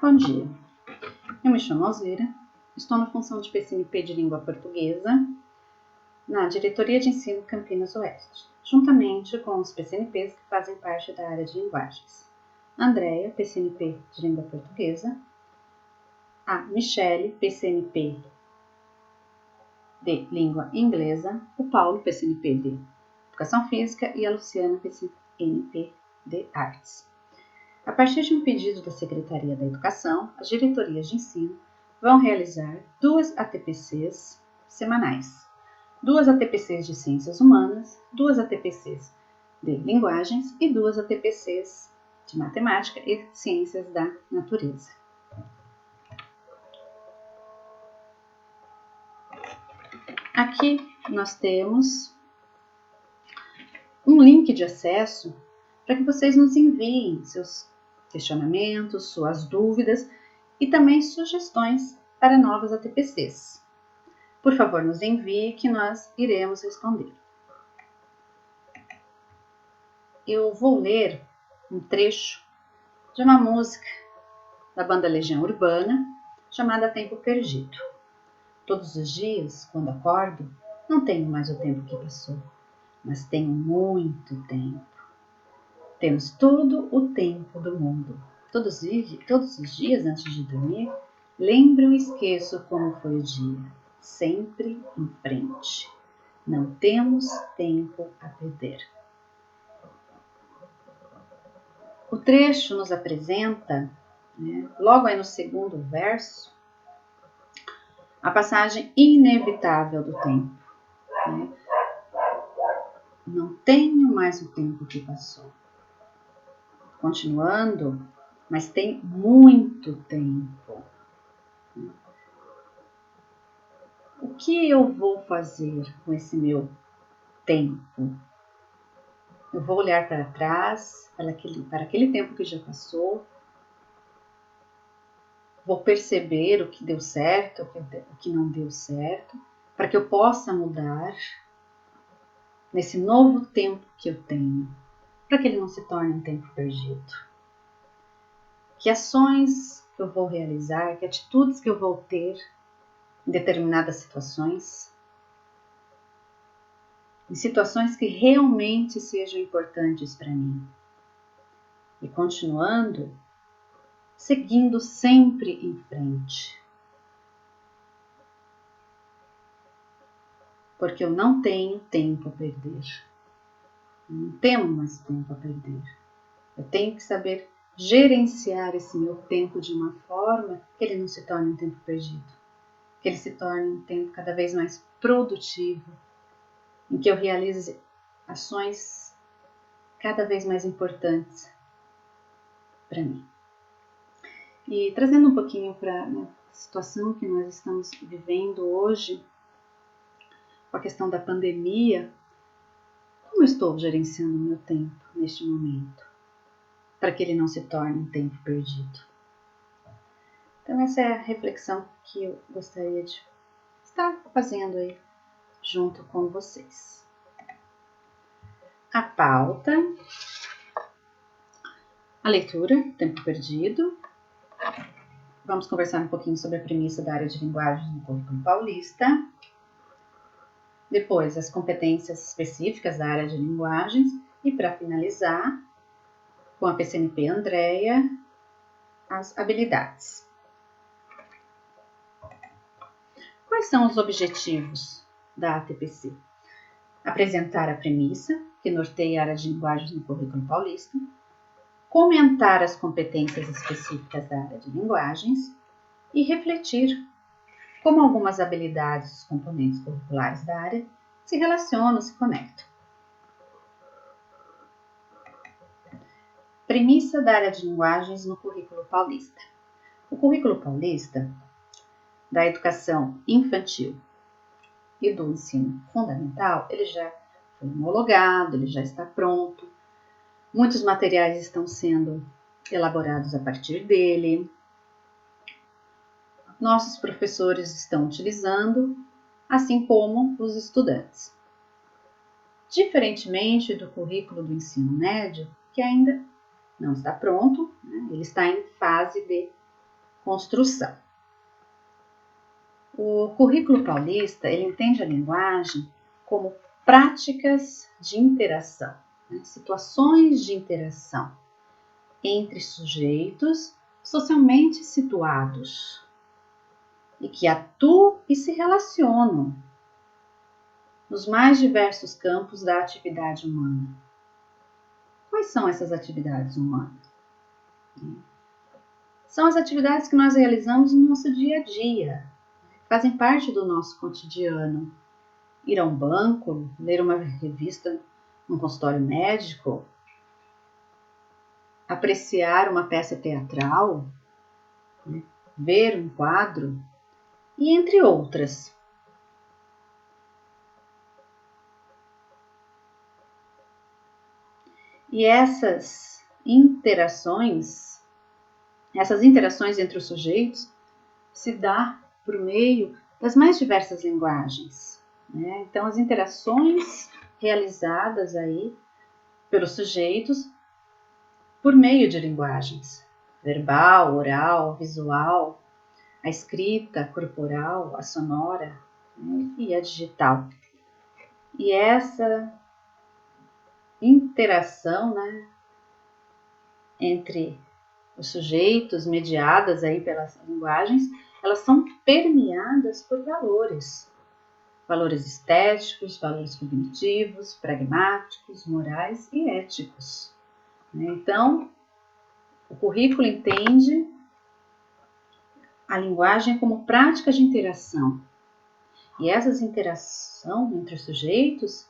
Bom dia, eu me chamo Alzira, estou na função de PCNP de Língua Portuguesa na Diretoria de Ensino Campinas Oeste, juntamente com os PCNPs que fazem parte da área de linguagens. Andréia, PCNP de Língua Portuguesa, a Michele, PCNP de Língua Inglesa, o Paulo, PCNP de Educação Física e a Luciana, PCNP de Artes. A partir de um pedido da Secretaria da Educação, as diretorias de ensino vão realizar 2 ATPCs semanais. 2 ATPCs de Ciências Humanas, 2 ATPCs de Linguagens e 2 ATPCs de Matemática e Ciências da Natureza. Aqui nós temos um link de acesso para que vocês nos enviem seus questionamentos, suas dúvidas e também sugestões para novas ATPCs. Por favor, nos envie que nós iremos responder. Eu vou ler um trecho de uma música da banda Legião Urbana chamada Tempo Perdido. Todos os dias, quando acordo, não tenho mais o tempo que passou, mas tenho muito tempo. Temos todo o tempo do mundo. Todos os dias, antes de dormir, lembro e esqueço como foi o dia. Sempre em frente. Não temos tempo a perder. O trecho nos apresenta, logo aí no segundo verso, a passagem inevitável do tempo. Não tenho mais o tempo que passou. Continuando, mas tem muito tempo. O que eu vou fazer com esse meu tempo? Eu vou olhar para trás, para aquele tempo que já passou, vou perceber o que deu certo, o que não deu certo, para que eu possa mudar nesse novo tempo que eu tenho, para que ele não se torne um tempo perdido. Que ações que eu vou realizar, que atitudes que eu vou ter em determinadas situações, em situações que realmente sejam importantes para mim. E continuando, seguindo sempre em frente. Porque eu não tenho tempo a perder. Não temos mais tempo a perder. Eu tenho que saber gerenciar esse meu tempo de uma forma que ele não se torne um tempo perdido. Que ele se torne um tempo cada vez mais produtivo, em que eu realize ações cada vez mais importantes para mim. E trazendo um pouquinho para a situação que nós estamos vivendo hoje, com a questão da pandemia, como eu estou gerenciando o meu tempo neste momento, para que ele não se torne um tempo perdido? Então essa é a reflexão que eu gostaria de estar fazendo aí junto com vocês. A pauta, a leitura, tempo perdido. Vamos conversar um pouquinho sobre a premissa da área de linguagens no currículo paulista. Depois, as competências específicas da área de linguagens. E para finalizar, com a PCNP Andréia, as habilidades. Quais são os objetivos da ATPC? Apresentar a premissa, que norteia a área de linguagens no currículo paulista, comentar as competências específicas da área de linguagens e refletir como algumas habilidades dos componentes curriculares da área se relacionam, se conectam. Premissa da área de linguagens no currículo paulista. O currículo paulista da educação infantil e do ensino fundamental, ele já foi homologado, ele já está pronto. Muitos materiais estão sendo elaborados a partir dele. Nossos professores estão utilizando, assim como os estudantes. Diferentemente do currículo do ensino médio, que ainda não está pronto, ele está em fase de construção. O currículo paulista, ele entende a linguagem como práticas de interação, né? Situações de interação entre sujeitos socialmente situados e que atuam e se relacionam nos mais diversos campos da atividade humana. Quais são essas atividades humanas? São as atividades que nós realizamos no nosso dia a dia, fazem parte do nosso cotidiano. Ir a um banco, ler uma revista num consultório médico, apreciar uma peça teatral, né? Ver um quadro, e entre outras. E essas interações entre os sujeitos se dá por meio das mais diversas linguagens, né? Então, as interações realizadas aí pelos sujeitos por meio de linguagens verbal, oral, visual, a escrita, a corporal, a sonora, né? E a digital. E essa interação, né, entre os sujeitos, mediadas aí pelas linguagens, elas são permeadas por valores. Valores estéticos, valores cognitivos, pragmáticos, morais e éticos. Então, o currículo entende a linguagem como prática de interação. E essas interações entre os sujeitos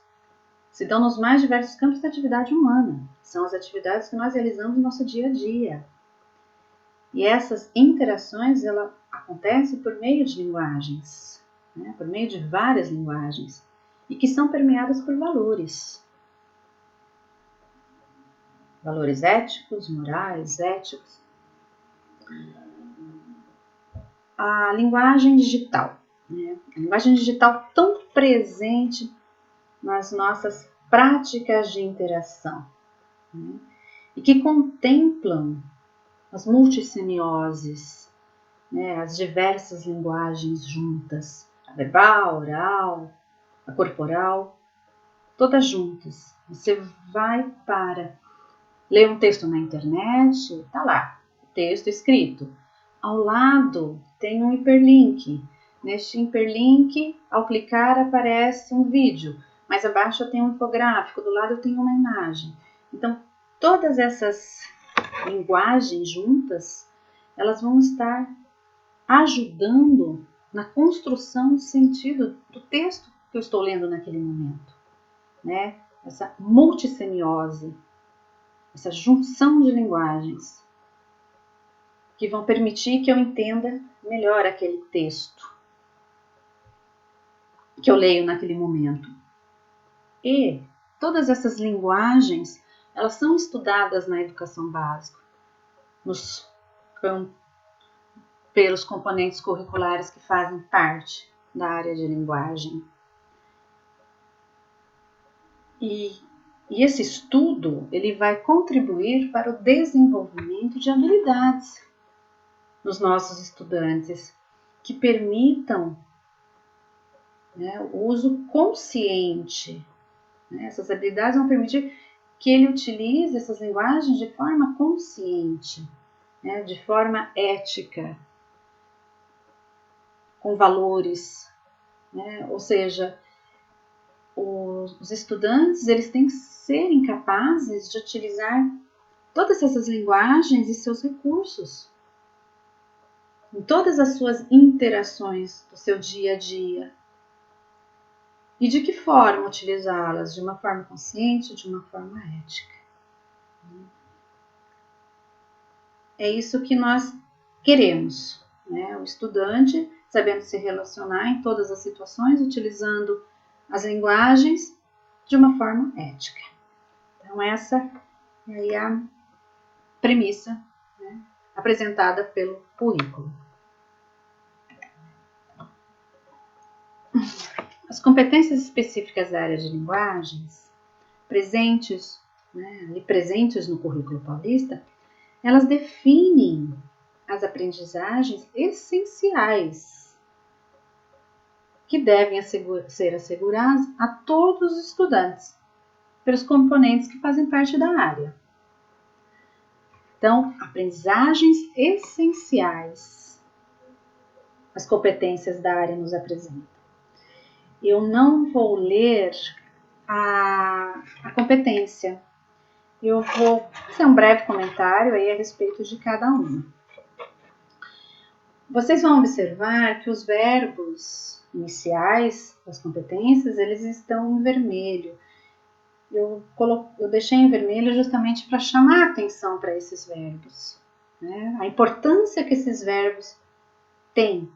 se dão nos mais diversos campos da atividade humana. São as atividades que nós realizamos no nosso dia a dia. E essas interações, ela acontecem por meio de linguagens, né? Por meio de várias linguagens, e que são permeadas por valores. Valores éticos, morais, éticos. A linguagem digital, né? A linguagem digital tão presente nas nossas práticas de interação, né? E que contemplam as multissemioses, né? As diversas linguagens juntas, a verbal, a oral, a corporal, todas juntas. Você vai para ler um texto na internet, está lá, o texto escrito. Ao lado tem um hiperlink. Neste hiperlink, ao clicar, aparece um vídeo. Mais abaixo eu tenho um infográfico, do lado eu tenho uma imagem. Então, todas essas linguagens juntas, elas vão estar ajudando na construção do sentido do texto que eu estou lendo naquele momento, né? Essa multissemiose, essa junção de linguagens que vão permitir que eu entenda melhor aquele texto que eu leio naquele momento. E todas essas linguagens, elas são estudadas na educação básica, pelos componentes curriculares que fazem parte da área de linguagem. E esse estudo, ele vai contribuir para o desenvolvimento de habilidades nos nossos estudantes, que permitam, né, o uso consciente. Né? Essas habilidades vão permitir que ele utilize essas linguagens de forma consciente, né, de forma ética, com valores, né? Ou seja, os estudantes, eles têm que serem capazes de utilizar todas essas linguagens e seus recursos em todas as suas interações do seu dia a dia. E de que forma utilizá-las? De uma forma consciente, de uma forma ética. É isso que nós queremos, né? O estudante sabendo se relacionar em todas as situações, utilizando as linguagens de uma forma ética. Então, essa é aí a premissa, né, apresentada pelo currículo. As competências específicas da área de linguagens, presentes no currículo paulista, elas definem as aprendizagens essenciais que devem ser asseguradas a todos os estudantes, pelos componentes que fazem parte da área. Então, aprendizagens essenciais, as competências da área nos apresentam. Eu não vou ler a competência. Eu vou fazer um breve comentário aí a respeito de cada uma. Vocês vão observar que os verbos iniciais das competências, eles estão em vermelho. Eu deixei em vermelho justamente para chamar a atenção para esses verbos, né? A importância que esses verbos têm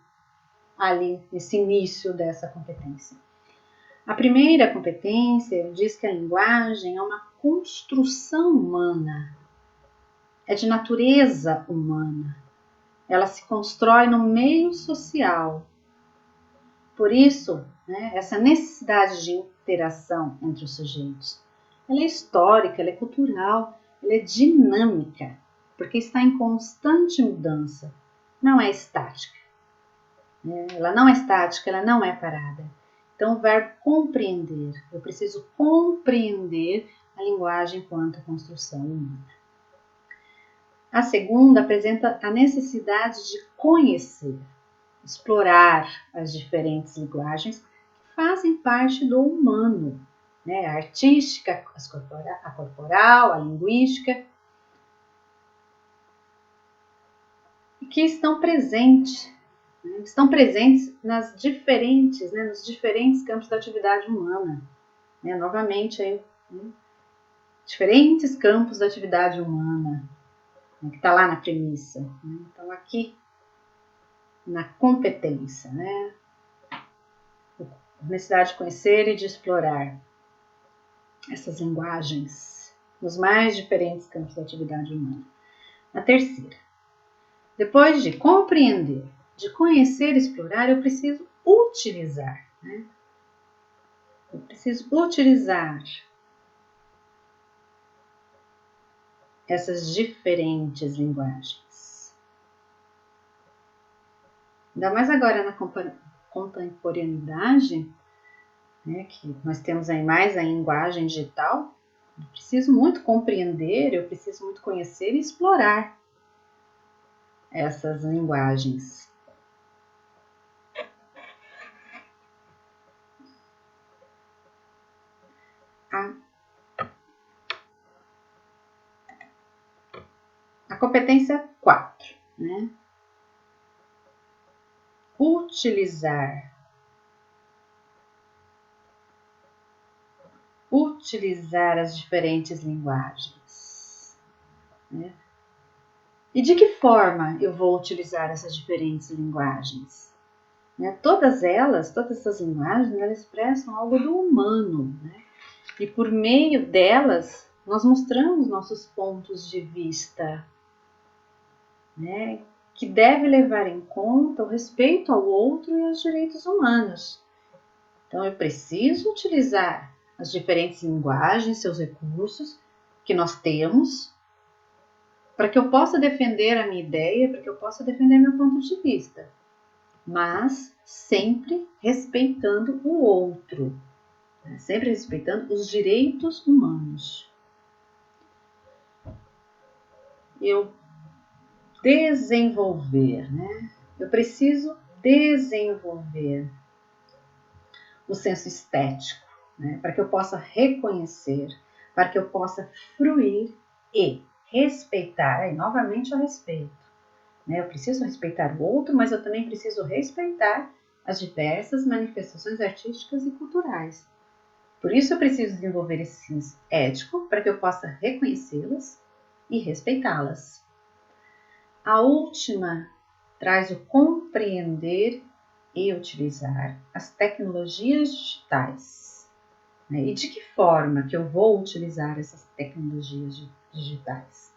ali nesse início dessa competência. A primeira competência diz que a linguagem é uma construção humana, é de natureza humana. Ela se constrói no meio social. Por isso, né, essa necessidade de interação entre os sujeitos, ela é histórica, ela é cultural, ela é dinâmica, porque está em constante mudança, não é estática. Ela não é estática, ela não é parada. Então, o verbo compreender, eu preciso compreender a linguagem enquanto construção humana. A segunda apresenta a necessidade de conhecer, explorar as diferentes linguagens que fazem parte do humano, né? A artística, a corporal, a linguística, e que estão presentes nos diferentes campos da atividade humana. Novamente, aí, diferentes campos da atividade humana, que está lá na premissa. Então, aqui, na competência, a necessidade de conhecer e de explorar essas linguagens nos mais diferentes campos da atividade humana. A terceira, depois de compreender, de conhecer e explorar, eu preciso utilizar. Eu preciso utilizar essas diferentes linguagens. Ainda mais agora na contemporaneidade, que nós temos aí mais a linguagem digital, eu preciso muito compreender, eu preciso muito conhecer e explorar essas linguagens. A competência 4, utilizar as diferentes linguagens. E de que forma eu vou utilizar essas diferentes linguagens? Todas essas linguagens, elas expressam algo do humano, e por meio delas nós mostramos nossos pontos de vista, que deve levar em conta o respeito ao outro e aos direitos humanos. Então, eu preciso utilizar as diferentes linguagens, seus recursos que nós temos, para que eu possa defender a minha ideia, para que eu possa defender meu ponto de vista, mas sempre respeitando o outro, sempre respeitando os direitos humanos. Eu preciso desenvolver o senso estético, para que eu possa reconhecer, para que eu possa fruir e respeitar, e novamente o respeito. Eu preciso respeitar o outro, mas eu também preciso respeitar as diversas manifestações artísticas e culturais. Por isso eu preciso desenvolver esse senso ético para que eu possa reconhecê-las e respeitá-las. A última traz o compreender e utilizar as tecnologias digitais. E de que forma que eu vou utilizar essas tecnologias digitais?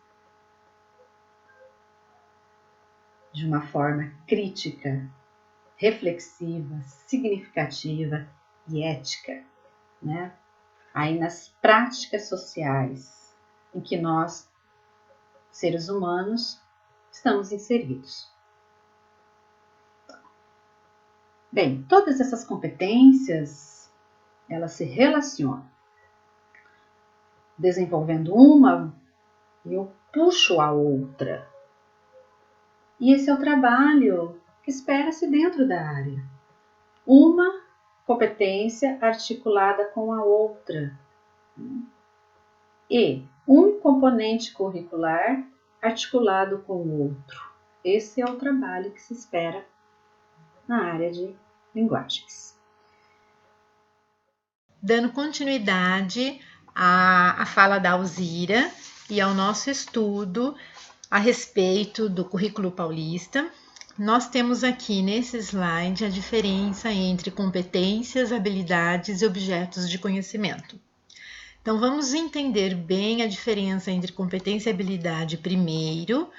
De uma forma crítica, reflexiva, significativa e ética, Aí nas práticas sociais em que nós, seres humanos, estamos inseridos. Bem, todas essas competências, elas se relacionam. Desenvolvendo uma, eu puxo a outra. E esse é o trabalho que espera-se dentro da área. Uma competência articulada com a outra. E um componente curricular articulado com o outro. Esse é o trabalho que se espera na área de linguagens. Dando continuidade à fala da Alzira e ao nosso estudo a respeito do currículo paulista, nós temos aqui nesse slide a diferença entre competências, habilidades e objetos de conhecimento. Então, vamos entender bem a diferença entre competência e habilidade primeiro,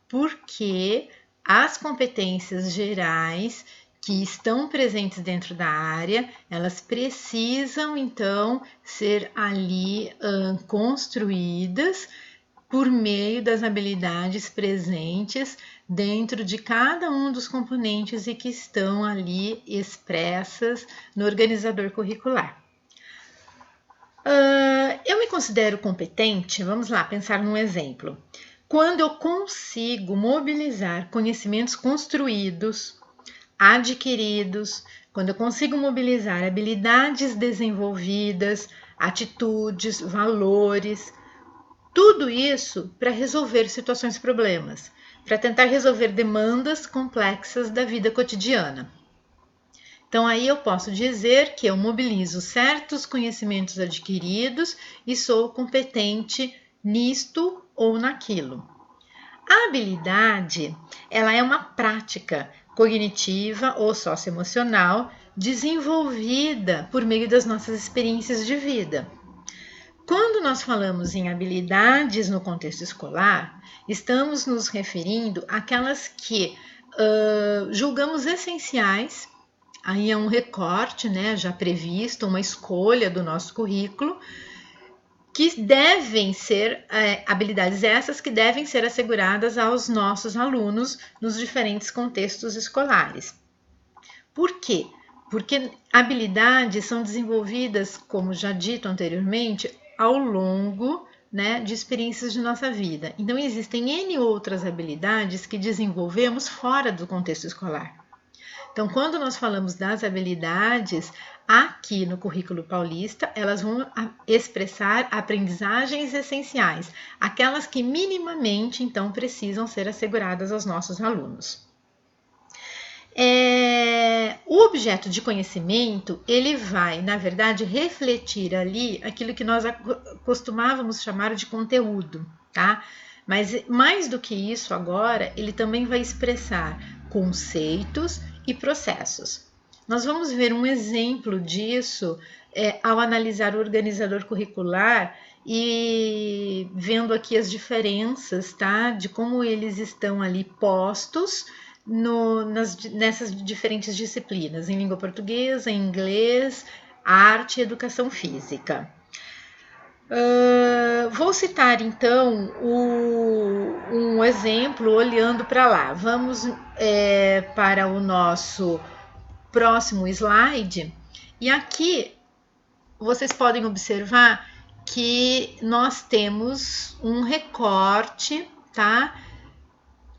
porque as competências gerais que estão presentes dentro da área, elas precisam, então, ser ali construídas por meio das habilidades presentes dentro de cada um dos componentes e que estão ali expressas no organizador curricular. Eu me considero competente, vamos lá, pensar num exemplo. Quando eu consigo mobilizar conhecimentos construídos, adquiridos, quando eu consigo mobilizar habilidades desenvolvidas, atitudes, valores, tudo isso para resolver situações e problemas, para tentar resolver demandas complexas da vida cotidiana. Então, aí eu posso dizer que eu mobilizo certos conhecimentos adquiridos e sou competente nisto ou naquilo. A habilidade, ela é uma prática cognitiva ou socioemocional desenvolvida por meio das nossas experiências de vida. Quando nós falamos em habilidades no contexto escolar, estamos nos referindo àquelas que julgamos essenciais. Aí é um recorte, né, já previsto, uma escolha do nosso currículo, que devem ser habilidades essas que devem ser asseguradas aos nossos alunos nos diferentes contextos escolares. Por quê? Porque habilidades são desenvolvidas, como já dito anteriormente, ao longo, né, de experiências de nossa vida. Então, existem N outras habilidades que desenvolvemos fora do contexto escolar. Então, quando nós falamos das habilidades, aqui no currículo paulista, elas vão expressar aprendizagens essenciais, aquelas que minimamente, então, precisam ser asseguradas aos nossos alunos. O objeto de conhecimento, ele vai, na verdade, refletir ali aquilo que nós costumávamos chamar de conteúdo, tá? Mas mais do que isso agora, ele também vai expressar conceitos e processos. Nós vamos ver um exemplo disso ao analisar o organizador curricular e vendo aqui as diferenças, tá? De como eles estão ali postos nessas diferentes disciplinas, em língua portuguesa, em inglês, arte e educação física. Vou citar então um exemplo olhando para lá. Vamos para o nosso próximo slide e aqui vocês podem observar que nós temos um recorte, tá?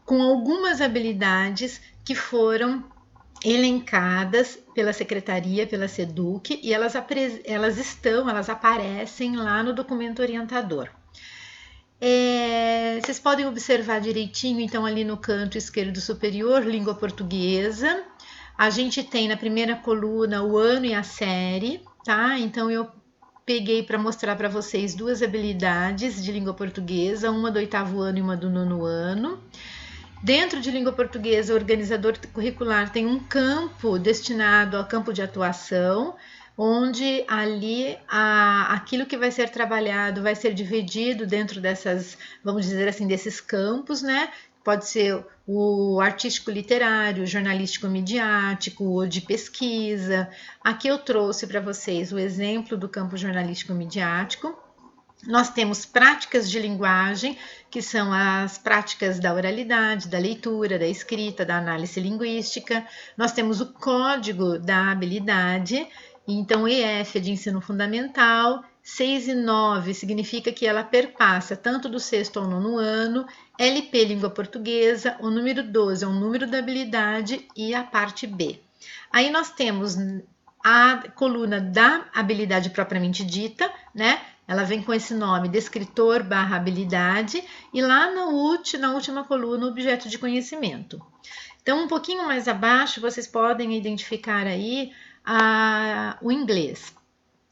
Com algumas habilidades que foram elencadas pela secretaria, pela SEDUC, e elas aparecem lá no documento orientador. Vocês podem observar direitinho, então, ali no canto esquerdo superior, língua portuguesa. A gente tem na primeira coluna o ano e a série, tá? Então, eu peguei para mostrar para vocês duas habilidades de língua portuguesa, uma do 8º ano e uma do 9º ano. Dentro de língua portuguesa, o organizador curricular tem um campo destinado ao campo de atuação, onde ali aquilo que vai ser trabalhado vai ser dividido dentro dessas, vamos dizer assim, desses campos, né? Pode ser o artístico literário, o jornalístico midiático, o de pesquisa. Aqui eu trouxe para vocês o exemplo do campo jornalístico midiático. Nós temos práticas de linguagem, que são as práticas da oralidade, da leitura, da escrita, da análise linguística. Nós temos o código da habilidade, então EF é de ensino fundamental, 6 e 9 significa que ela perpassa tanto do 6º ao 9º ano, LP língua portuguesa, o número 12 é o número da habilidade e a parte B. Aí nós temos a coluna da habilidade propriamente dita, né? Ela vem com esse nome, descritor / habilidade, e lá na última coluna, objeto de conhecimento. Então, um pouquinho mais abaixo, vocês podem identificar aí o inglês.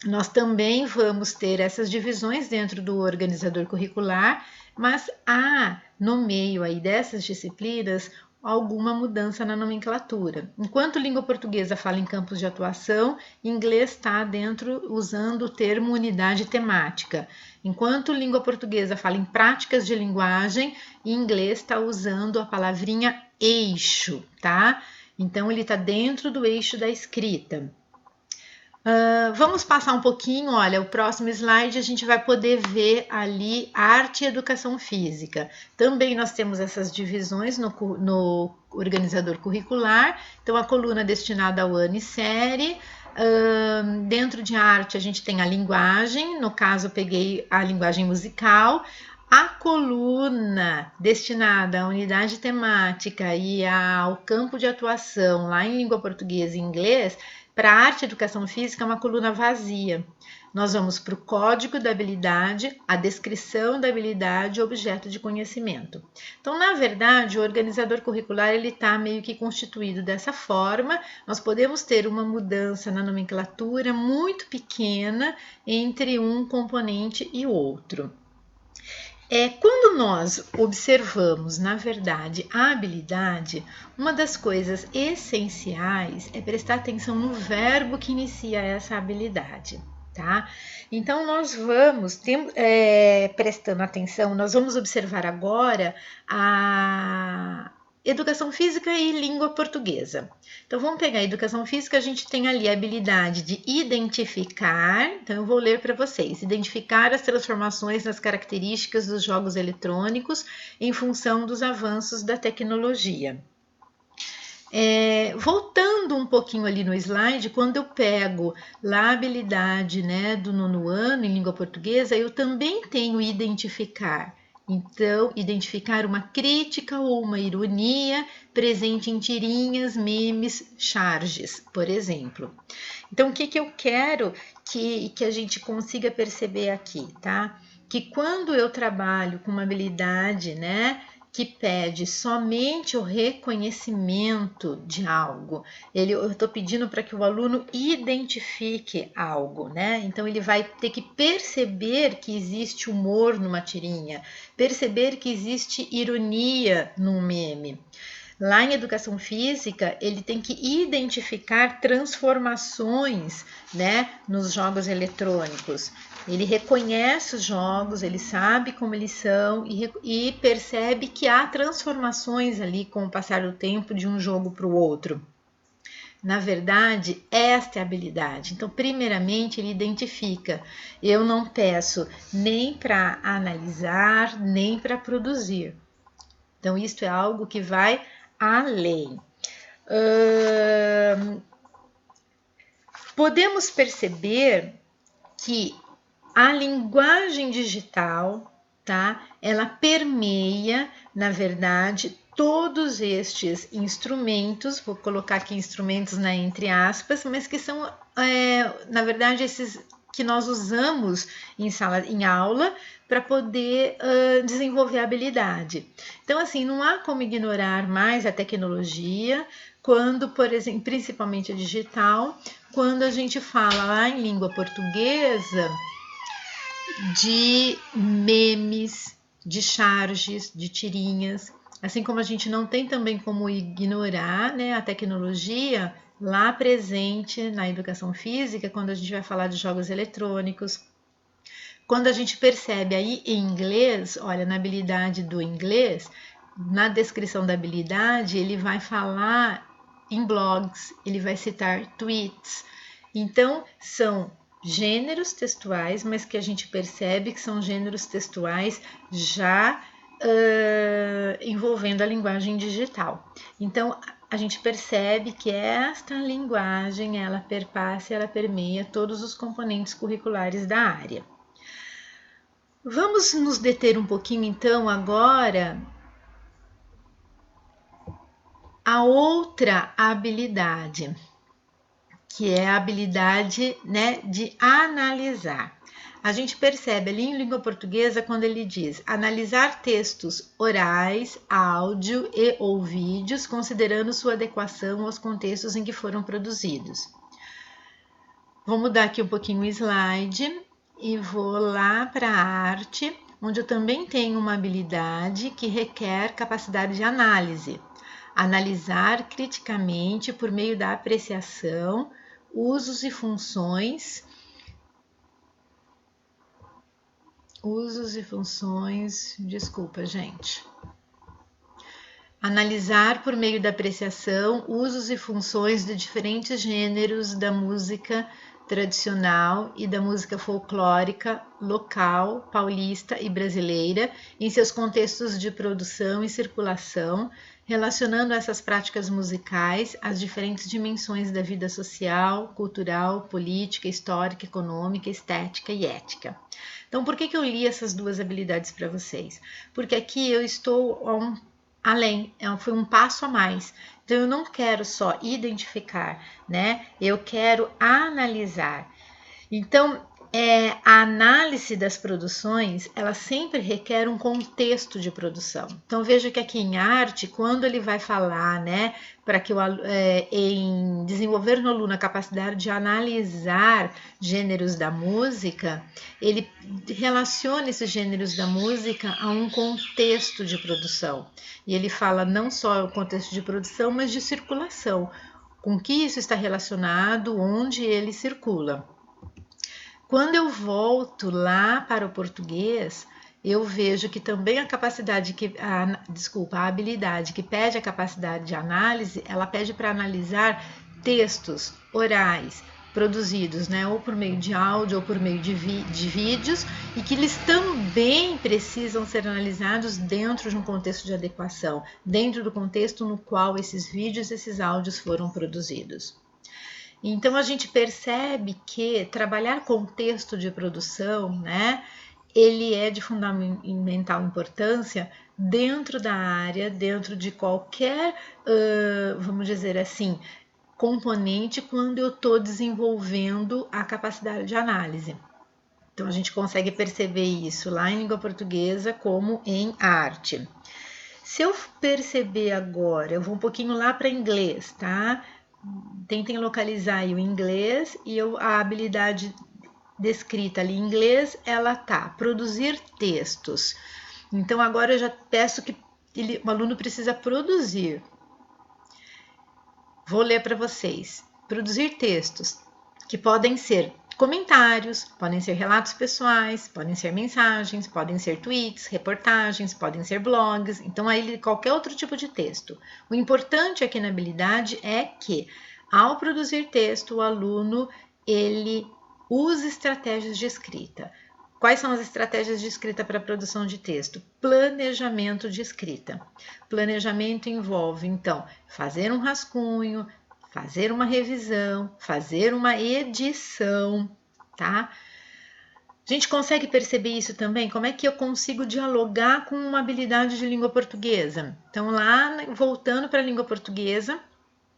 Nós também vamos ter essas divisões dentro do organizador curricular, mas há no meio aí dessas disciplinas alguma mudança na nomenclatura. Enquanto língua portuguesa fala em campos de atuação, inglês está dentro usando o termo unidade temática. Enquanto língua portuguesa fala em práticas de linguagem, inglês está usando a palavrinha eixo, tá? Então ele está dentro do eixo da escrita. Vamos passar um pouquinho, olha, o próximo slide a gente vai poder ver ali arte e educação física. Também nós temos essas divisões no organizador curricular, então a coluna destinada ao ano e série. Dentro de arte a gente tem a linguagem, no caso eu peguei a linguagem musical. A coluna destinada à unidade temática e ao campo de atuação lá em língua portuguesa e inglês, para arte e educação física é uma coluna vazia. Nós vamos para o código da habilidade, a descrição da habilidade e objeto de conhecimento. Então, na verdade, o organizador curricular ele está meio que constituído dessa forma. Nós podemos ter uma mudança na nomenclatura muito pequena entre um componente e outro. Quando nós observamos, na verdade, a habilidade, uma das coisas essenciais é prestar atenção no verbo que inicia essa habilidade, tá? Então, nós vamos, prestando atenção, nós vamos observar agora a educação física e língua portuguesa. Então, vamos pegar a educação física, a gente tem ali a habilidade de identificar, então eu vou ler para vocês, identificar as transformações nas características dos jogos eletrônicos em função dos avanços da tecnologia. Voltando um pouquinho ali no slide, quando eu pego lá a habilidade, né, do 9º ano em língua portuguesa, eu também tenho identificar. Então, identificar uma crítica ou uma ironia presente em tirinhas, memes, charges, por exemplo. Então, o que eu quero que a gente consiga perceber aqui, tá? Que quando eu trabalho com uma habilidade, né, que pede somente o reconhecimento de algo, eu estou pedindo para que o aluno identifique algo, né? Então ele vai ter que perceber que existe humor numa tirinha, perceber que existe ironia num meme. Lá em educação física, ele tem que identificar transformações, né, nos jogos eletrônicos. Ele reconhece os jogos, ele sabe como eles são e percebe que há transformações ali com o passar do tempo de um jogo para o outro. Na verdade, esta é a habilidade. Então, primeiramente, ele identifica. Eu não peço nem para analisar, nem para produzir. Então, isto é algo que vai além. Podemos perceber que a linguagem digital, tá? Ela permeia, na verdade, todos estes instrumentos, vou colocar aqui instrumentos entre aspas, mas que são, na verdade, esses que nós usamos em aula para poder desenvolver a habilidade. Então, assim, não há como ignorar mais a tecnologia quando, por exemplo, principalmente a digital, quando a gente fala lá em língua portuguesa de memes, de charges, de tirinhas, assim como a gente não tem também como ignorar, né, a tecnologia lá presente na educação física, quando a gente vai falar de jogos eletrônicos. Quando a gente percebe aí em inglês, olha, na habilidade do inglês, na descrição da habilidade, ele vai falar em blogs, ele vai citar tweets. Então, são gêneros textuais, mas que a gente percebe que são gêneros textuais já envolvendo a linguagem digital. Então, a gente percebe que esta linguagem, ela perpassa, ela permeia todos os componentes curriculares da área. Vamos nos deter um pouquinho, então, agora a outra habilidade, que é a habilidade, né, de analisar. A gente percebe ali em língua portuguesa quando ele diz analisar textos orais, áudio e ou vídeos, considerando sua adequação aos contextos em que foram produzidos. Vou mudar aqui um pouquinho o slide e vou lá para a arte, onde eu também tenho uma habilidade que requer capacidade de análise. Analisar criticamente por meio da apreciação, usos e funções. Desculpa, gente. Analisar por meio da apreciação, usos e funções de diferentes gêneros da música tradicional e da música folclórica local, paulista e brasileira, em seus contextos de produção e circulação, relacionando essas práticas musicais às diferentes dimensões da vida social, cultural, política, histórica, econômica, estética e ética. Então, por que eu li essas duas habilidades para vocês? Porque aqui eu estou além, foi um passo a mais. Então, eu não quero só identificar, né? Eu quero analisar. Então, a análise das produções, ela sempre requer um contexto de produção. Então, veja que aqui em arte, quando ele vai falar, né, para que em desenvolver no aluno a capacidade de analisar gêneros da música, ele relaciona esses gêneros da música a um contexto de produção. E ele fala não só o contexto de produção, mas de circulação. Com que isso está relacionado, onde ele circula. Quando eu volto lá para o português, eu vejo que também a habilidade que pede a capacidade de análise, ela pede para analisar textos orais produzidos, né, ou por meio de áudio ou por meio de vídeos, e que eles também precisam ser analisados dentro de um contexto de adequação, dentro do contexto no qual esses vídeos, esses áudios foram produzidos. Então, a gente percebe que trabalhar contexto de produção, né, ele é de fundamental importância dentro da área, dentro de qualquer, vamos dizer assim, componente quando eu estou desenvolvendo a capacidade de análise. Então, a gente consegue perceber isso lá em língua portuguesa como em arte. Se eu perceber agora, eu vou um pouquinho lá para inglês, tá? Tentem localizar aí o inglês e a habilidade descrita ali em inglês, ela tá, produzir textos. Então, agora eu já peço que o aluno precisa produzir. Vou ler para vocês. Produzir textos que podem ser comentários, podem ser relatos pessoais, podem ser mensagens, podem ser tweets, reportagens, podem ser blogs, então aí qualquer outro tipo de texto. O importante aqui na habilidade é que, ao produzir texto, o aluno ele usa estratégias de escrita. Quais são as estratégias de escrita para a produção de texto? Planejamento de escrita. Planejamento envolve, então, fazer um rascunho, fazer uma revisão, fazer uma edição, tá? A gente consegue perceber isso também? Como é que eu consigo dialogar com uma habilidade de língua portuguesa? Então, lá, voltando para a língua portuguesa,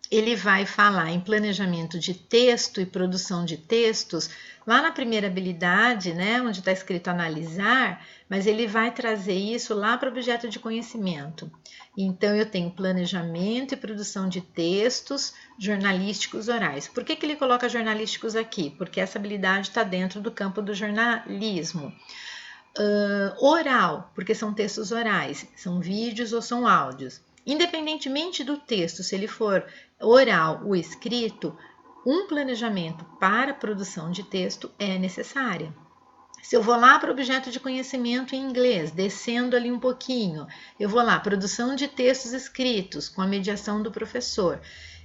ele vai falar em planejamento de texto e produção de textos, lá na primeira habilidade, né, onde está escrito analisar, mas ele vai trazer isso lá para o objeto de conhecimento. Então, eu tenho planejamento e produção de textos jornalísticos orais. Por que ele coloca jornalísticos aqui? Porque essa habilidade está dentro do campo do jornalismo. Oral, porque são textos orais, são vídeos ou são áudios. Independentemente do texto, se ele for oral ou escrito, um planejamento para a produção de texto é necessário. Se eu vou lá para o objeto de conhecimento em inglês, descendo ali um pouquinho, eu vou lá, produção de textos escritos com a mediação do professor.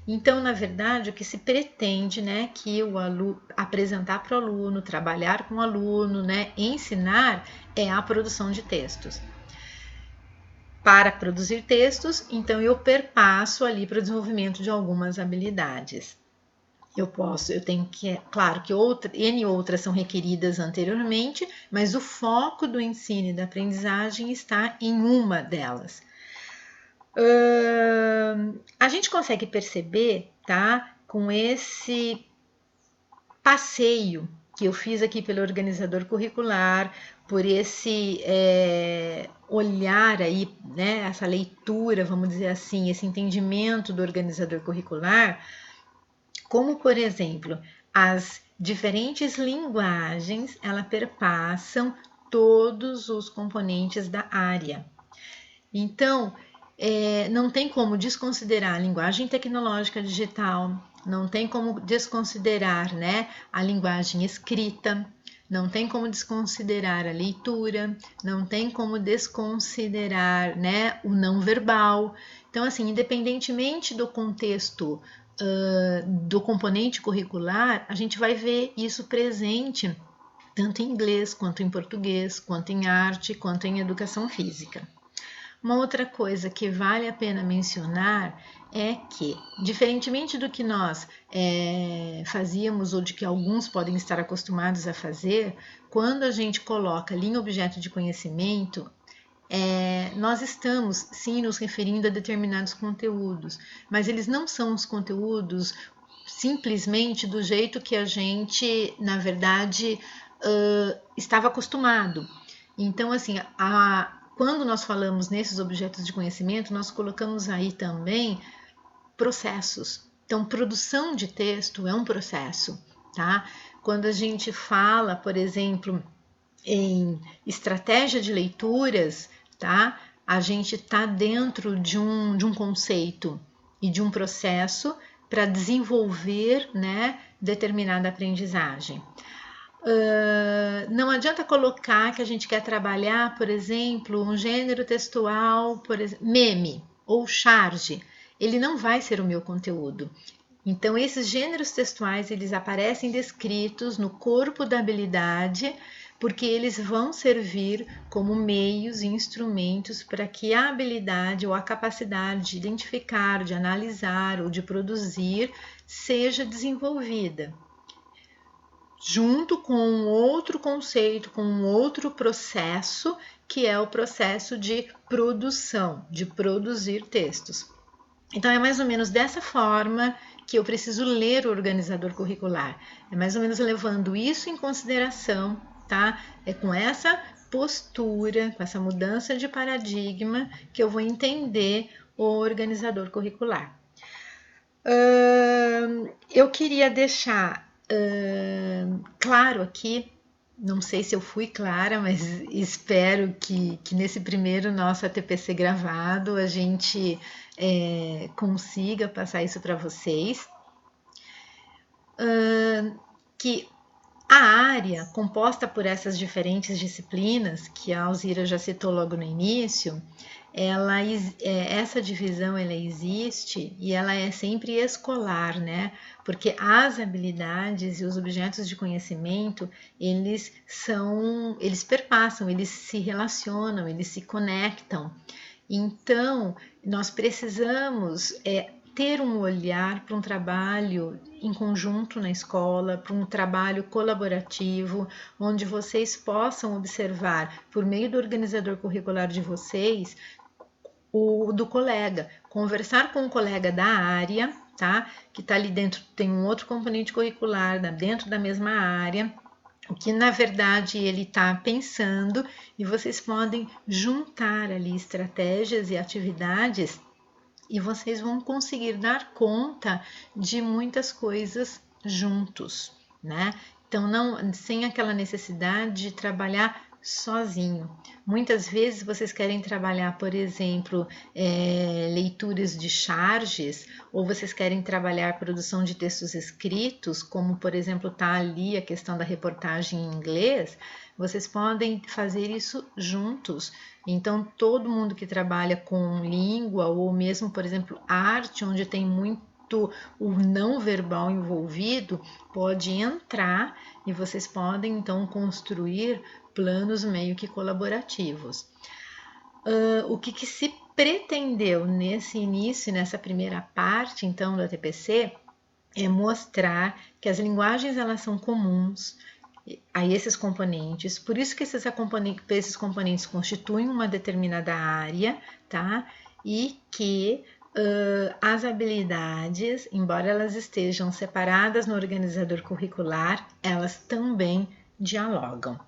Então, na verdade, o que se pretende, né, que o aluno apresentar para o aluno, trabalhar com o aluno, né, ensinar é a produção de textos. Para produzir textos, então eu perpasso ali para o desenvolvimento de algumas habilidades. Eu tenho que, claro que N outras são requeridas anteriormente, mas o foco do ensino e da aprendizagem está em uma delas. A gente consegue perceber, tá, com esse passeio que eu fiz aqui pelo organizador curricular, por esse olhar aí, né, essa leitura, vamos dizer assim, esse entendimento do organizador curricular, como, por exemplo, as diferentes linguagens, elas perpassam todos os componentes da área. Então, não tem como desconsiderar a linguagem tecnológica digital, não tem como desconsiderar, né, a linguagem escrita, não tem como desconsiderar a leitura, não tem como desconsiderar, né, o não verbal. Então, assim, independentemente do contexto do componente curricular, a gente vai ver isso presente tanto em inglês, quanto em português, quanto em arte, quanto em educação física. Uma outra coisa que vale a pena mencionar é que, diferentemente do que nós fazíamos ou de que alguns podem estar acostumados a fazer, quando a gente coloca ali em objeto de conhecimento, nós estamos sim nos referindo a determinados conteúdos, mas eles não são os conteúdos simplesmente do jeito que a gente, na verdade, estava acostumado. Então, assim, quando nós falamos nesses objetos de conhecimento, nós colocamos aí também processos. Então, produção de texto é um processo, tá? Quando a gente fala, por exemplo, em estratégia de leituras, tá? A gente está dentro de um conceito e de um processo para desenvolver, né, determinada aprendizagem. Não adianta colocar que a gente quer trabalhar, por exemplo, um gênero textual, por exemplo, meme ou charge. Ele não vai ser o meu conteúdo. Então, esses gêneros textuais, eles aparecem descritos no corpo da habilidade, porque eles vão servir como meios e instrumentos para que a habilidade ou a capacidade de identificar, de analisar ou de produzir seja desenvolvida. Junto com um outro conceito, com um outro processo, que é o processo de produção, de produzir textos. Então, é mais ou menos dessa forma que eu preciso ler o organizador curricular. É mais ou menos levando isso em consideração, tá? É com essa postura, com essa mudança de paradigma que eu vou entender o organizador curricular. Eu queria deixar claro aqui, não sei se eu fui clara, mas espero que nesse primeiro nosso ATPC gravado a gente consiga passar isso para vocês. Que a área composta por essas diferentes disciplinas, que a Alzira já citou logo no início, essa divisão ela existe e ela é sempre escolar, né? Porque as habilidades e os objetos de conhecimento, eles perpassam, eles se relacionam, eles se conectam. Então, nós precisamos ter um olhar para um trabalho em conjunto na escola, para um trabalho colaborativo, onde vocês possam observar, por meio do organizador curricular de vocês, do colega, conversar com o colega da área, tá? Que está ali dentro, tem um outro componente curricular dentro da mesma área, o que na verdade ele está pensando, e vocês podem juntar ali estratégias e atividades e vocês vão conseguir dar conta de muitas coisas juntos, né? Então, sem aquela necessidade de trabalhar sozinho. Muitas vezes vocês querem trabalhar, por exemplo, leituras de charges, ou vocês querem trabalhar produção de textos escritos, como, por exemplo, está ali a questão da reportagem em inglês. Vocês podem fazer isso juntos. Então, todo mundo que trabalha com língua, ou mesmo, por exemplo, arte, onde tem muito muito o não verbal envolvido pode entrar e vocês podem então construir planos meio que colaborativos. O que se pretendeu nesse início, nessa primeira parte então da TPC, é mostrar que as linguagens elas são comuns a esses componentes, por isso que esses componentes constituem uma determinada área, tá? E que as habilidades, embora elas estejam separadas no organizador curricular, elas também dialogam.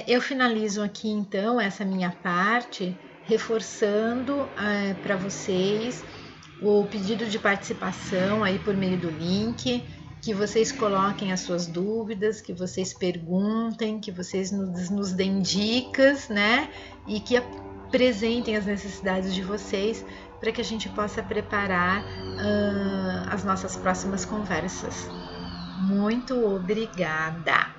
Eu finalizo aqui então essa minha parte, reforçando para vocês o pedido de participação aí por meio do link, que vocês coloquem as suas dúvidas, que vocês perguntem, que vocês nos deem dicas, né? E que apresentem as necessidades de vocês para que a gente possa preparar as nossas próximas conversas. Muito obrigada!